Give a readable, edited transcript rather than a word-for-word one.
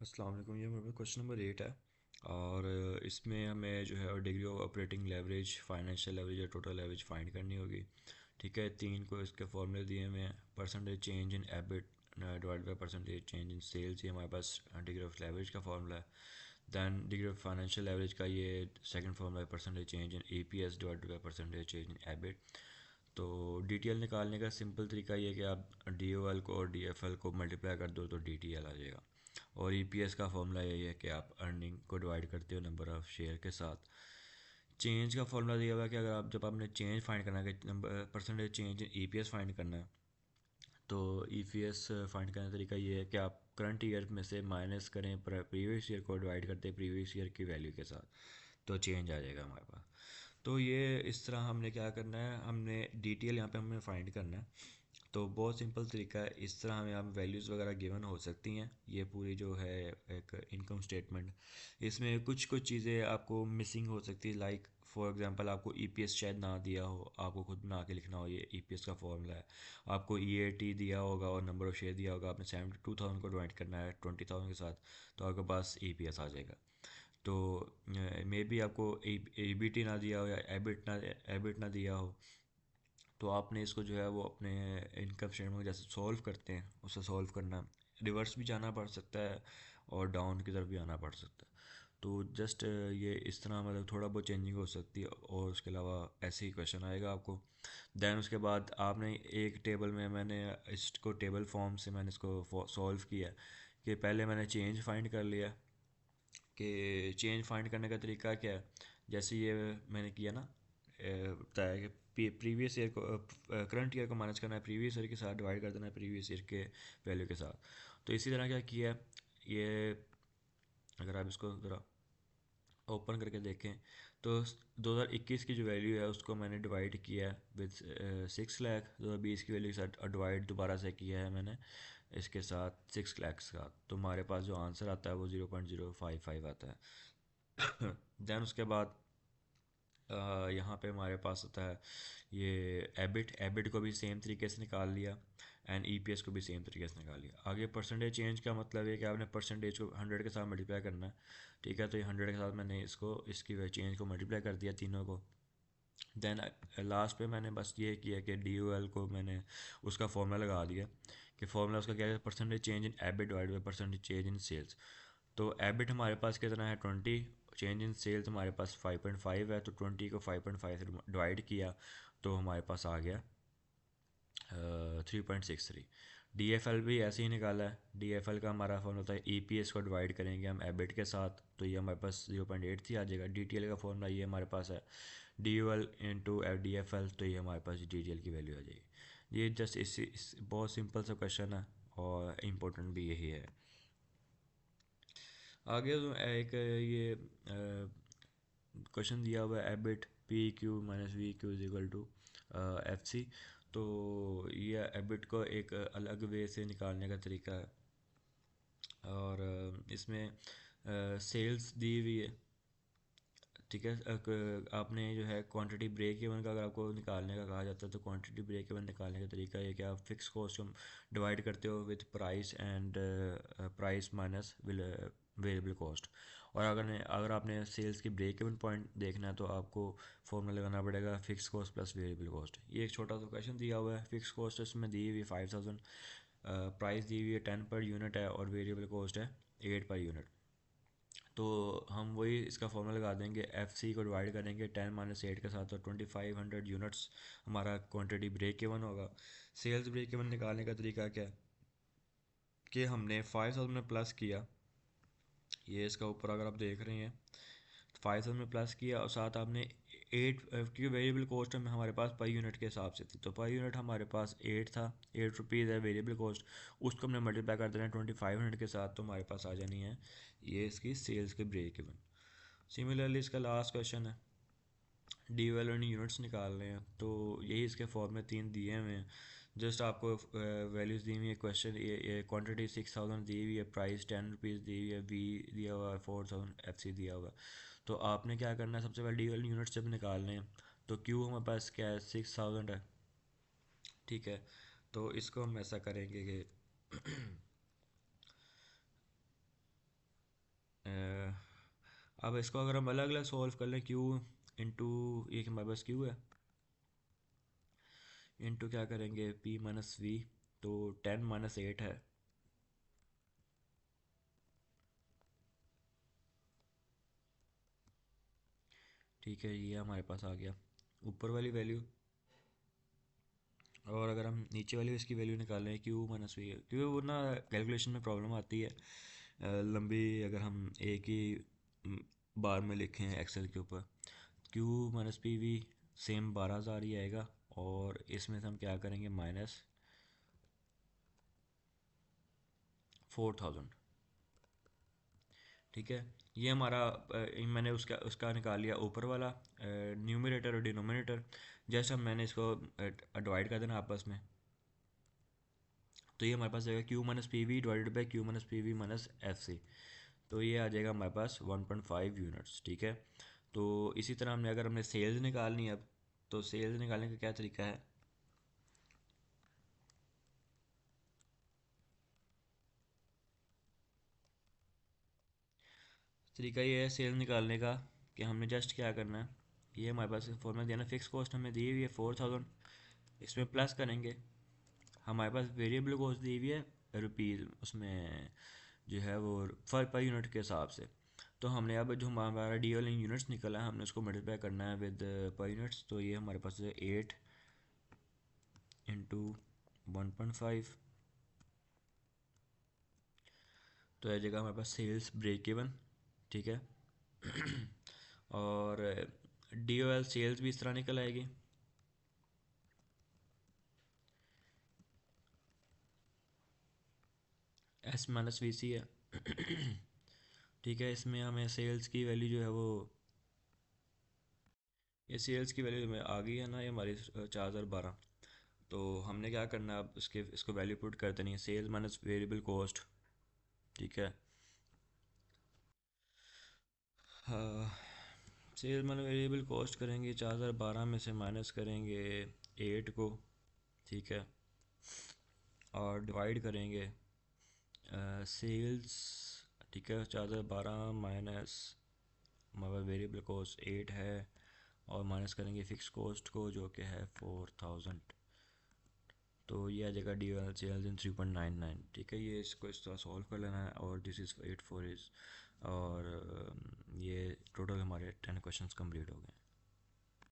अस्सलाम वालेकुम। ये मेरे पास क्वेश्चन नंबर 8 है और इसमें हमें जो है degree of operating leverage, financial leverage या टोटल लेवरेज फाइंड करनी होगी। ठीक है, तीन को इसके फॉर्मूले दिए हुए हैं। Percentage change in EBIT divide by percentage change in sales, ये हमारे पास डिग्री ऑफ लेवरेज का फॉर्मूला है। Then degree of financial leverage का ये सेकंड फॉर्मूला है, percentage change in EPS divide by percentage change in EBIT. तो DTL निकालने का सिंपल तरीका ये है कि आप डीओएल को और डीएफएल को मल्टीप्लाई कर दो तो डीटीएल आ जाएगा। और ईपीएस का फॉर्मूला यही है कि आप अर्निंग को डिवाइड करते हो नंबर ऑफ़ शेयर के साथ। चेंज का फॉर्मूला दिया हुआ है कि अगर आप जब आपने चेंज फाइंड करना है कि number percentage change in EPS find करना है, तो ईपीएस फाइंड करने का तरीका ये है कि आप करंट ईयर में से माइनस करें प्रीवियस ईयर को डिवाइड करते हैं प्रीवियस ईयर की वैल्यू के साथ, तो चेंज आ जाएगा हमारे पास। तो ये इस तरह हमने क्या करना है, हमने डीटेल यहाँ पे हमें फाइंड करना है। तो बहुत सिंपल तरीका है, इस तरह हमें यहाँ वैल्यूज़ वगैरह गिवन हो सकती हैं। ये पूरी जो है एक इनकम स्टेटमेंट, इसमें कुछ कुछ चीज़ें आपको मिसिंग हो सकती है। लाइक फॉर एग्जांपल आपको ईपीएस शायद ना दिया हो, आपको खुद बना के लिखना हो ये ईपीएस का फॉर्मूला है। आपको ईएटी दिया होगा और नंबर ऑफ़ शेयर दिया होगा, आपने 72,000 को डिवाइड करना है 20,000 के साथ, तो आपके पास ईपीएस आ जाएगा। तो मे बी आपको ईबीटी ना दिया हो या एबिट ना दिया हो, तो आपने इसको जो है वो अपने इनकम स्टेटमेंट में जैसे सॉल्व करते हैं उसे सॉल्व करना, रिवर्स भी जाना पड़ सकता है और डाउन की तरफ भी आना पड़ सकता है। तो जस्ट ये इस तरह मतलब थोड़ा बहुत चेंजिंग हो सकती है और उसके अलावा ऐसे ही क्वेश्चन आएगा आपको। देन उसके बाद आपने एक टेबल में, मैंने इसको टेबल फॉर्म से मैंने इसको सॉल्व किया है कि पहले मैंने चेंज फाइंड कर लिया कि चेंज फाइंड करने का तरीका क्या है। जैसे ये मैंने किया ना, बताया कि प्रीवियस ईयर को करंट ईयर को माइनस करना है प्रीवियस ईयर के साथ, डिवाइड कर देना है प्रीवियस ईयर के वैल्यू के साथ। तो इसी तरह क्या किया है, ये अगर आप इसको ज़रा ओपन करके देखें तो 2021 की जो वैल्यू है उसको मैंने डिवाइड किया है विद 6 लाख। 2020 की वैल्यू के साथ डिवाइड दोबारा से किया है मैंने इसके साथ 6 लाख का, तो हमारे पास जो आंसर आता है वो 0.055 आता है। देन उसके बाद यहाँ पे हमारे पास होता है ये एबिट को भी सेम तरीके से निकाल लिया एंड ईपीएस को भी सेम तरीके से निकाल लिया। आगे परसेंटेज चेंज का मतलब है कि आपने परसेंटेज को 100 के साथ मल्टीप्लाई करना है। ठीक है, तो ये 100 के साथ मैंने इसको इसकी चेंज को मल्टीप्लाई कर दिया तीनों को। देन लास्ट पे मैंने बस ये किया कि डी को मैंने उसका फॉर्मूला लगा दिया कि फॉर्मूला उसका क्या है, percentage change in EBIT divide by percentage change in sales. तो एबिट हमारे पास कितना है 20, चेंज इन सेल्स हमारे पास 5.5 है, तो 20 को 5.5 से डिवाइड किया तो हमारे पास आ गया 3.63। डी एफ एल भी ऐसे ही निकाला है। डी एफ एल का हमारा फॉर्म होता है ई पी एस को डिवाइड करेंगे हम एबिट के साथ, तो ये हमारे पास 0.83 आ जाएगा। डी टी एल का फॉर्मूला ये हमारे पास है D U L into D F L, तो ये हमारे पास डी टी एल की वैल्यू आ जाएगी। ये जस्ट इस बहुत सिंपल सा क्वेश्चन है और इम्पोर्टेंट भी यही है। आगे तो एक ये क्वेश्चन दिया हुआ है EBIT P Q minus V Q is equal to F C. तो ये एबिट को एक अलग वे से निकालने का तरीका है और इसमें सेल्स दी हुई है। ठीक है, आपने जो है क्वांटिटी ब्रेक इवन का अगर आपको निकालने का कहा जाता है तो क्वांटिटी ब्रेक इवन निकालने का तरीका ये कि आप फिक्स कॉस्ट को डिवाइड करते हो with price and price minus variable cost. और अगर आपने सेल्स की ब्रेक इवन पॉइंट देखना है तो आपको फॉर्मूला लगाना पड़ेगा fix cost plus variable cost. ये एक छोटा सा क्वेश्चन दिया हुआ है। फिक्स कॉस्ट इसमें दी हुई 5,000, प्राइस दी हुई है 10 पर यूनिट है और वेरिएबल कॉस्ट है 8 पर यूनिट। तो हम वही इसका फॉर्मूला लगा देंगे, एफ सी को डिवाइड करेंगे 10 - 8 के साथ, तो 2500 यूनिट्स हमारा क्वांटिटी ब्रेक इवन होगा। सेल्स ब्रेक इवन निकालने का तरीका क्या है कि हमने 5,000 में प्लस किया, ये इसका ऊपर अगर आप देख रहे हैं 5,000 में प्लस किया और साथ आपने 8, क्योंकि वेरिएबल कॉस्ट में हमारे पास पर यूनिट के हिसाब से थी, तो पर यूनिट हमारे पास 8 था, 8 रुपीज़ है वेरिएबल कॉस्ट। उसको हमने मल्टीप्लाई कर देना है 2500 के साथ, तो हमारे पास आ जानी है ये इसकी सेल्स के ब्रेक इवन। सिमिलरली इसका लास्ट क्वेश्चन है डी वालों यूनिट्स निकाल रहे हैं, तो यही इसके फॉर्म में तीन दिए हुए हैं। जस्ट आपको वैल्यूज़ दी हुई है, क्वेश्चन ये क्वांटिटी 6,000 दी हुई है, प्राइस 10 रुपीज़ दी हुई है, वी दिया हुआ है 4,000, एफ सी दिया हुआ है। तो आपने क्या करना है, सबसे पहले डी वाले यूनिट्स जब निकालने हैं तो क्यू हमारे पास क्या है 6,000 है। ठीक है, तो इसको हम ऐसा करेंगे कि अब इसको अगर हम अलग अलग सॉल्व कर लें, क्यू इंटू, ये हमारे पास क्यू है, इंटू क्या करेंगे पी माइनस वी, तो 10 - 8 है, ठीक है, ये हमारे पास आ गया ऊपर वाली वैल्यू। और अगर हम नीचे वाली इसकी वैल्यू निकालें क्यू माइनस वी, क्योंकि वो ना कैलकुलेशन में प्रॉब्लम आती है लंबी, अगर हम एक ही बार में लिखें एक्सेल के ऊपर, Q minus P we same 12,000 ही आएगा, और इसमें से हम क्या करेंगे माइनस 4,000, ठीक है। ये हमारा मैंने उसका उसका निकाल लिया ऊपर वाला न्यूमरेटर और डिनोमिनेटर। जैसे हम मैंने इसको डिवाइड कर देना आपस में, तो ये हमारे पास जाएगा Q minus P V divided by Q minus P V minus F C, तो ये आ जाएगा हमारे पास 1.5 यूनिट्स, ठीक है। तो इसी तरह हमने अगर हमने सेल्स निकालनी है अब, तो सेल्स निकालने का क्या तरीका है, तरीका ये है सेल निकालने का कि हमने जस्ट क्या करना है, ये हमारे पास फॉर्मूला दिया ना, फिक्स कॉस्ट हमें दी हुई है 4,000, इसमें प्लस करेंगे, हमारे पास वेरिएबल कॉस्ट दी हुई है रुपीज़, उसमें जो है वो पर यूनिट के हिसाब से। तो हमने अब जो हमारा डी एल इन यूनिट्स निकला है, हमने उसको मल्टीप्लाई करना है विद पर यूनिट्स, तो ये हमारे पास है 8 इंटू 1.5, तो यह जगह हमारे पास सेल्स ब्रेक इवन, ठीक है। और डी ओ एल सेल्स भी इस तरह निकल आएगी, एस माइनस वी सी है। ठीक है, इसमें हमें सेल्स की वैल्यू जो है वो, ये सेल्स की वैल्यू में आ गई है ना, ये हमारी 4,012, तो हमने क्या करना है अब इसके इसको वैल्यू पुट कर देनी है, सेल्स माइनस वेरिएबल कॉस्ट, ठीक है। सेल्स माइनस वेरिएबल कॉस्ट करेंगे, 4,012 में से माइनस करेंगे 8 को, ठीक है, और डिवाइड करेंगे सेल्स, ठीक है, 4,012 माइनस हमारा वेरिएबल कॉस्ट 8 है, और माइनस करेंगे फिक्स कॉस्ट को जो कि है 4,000, तो ये आ जाएगा डी एल सी एल इन 3.99, ठीक है। ये इसको इस तरह सॉल्व कर लेना है, और दिस इज़ 8 4 इज़, और ये टोटल हमारे 10 क्वेश्चंस कंप्लीट हो गए।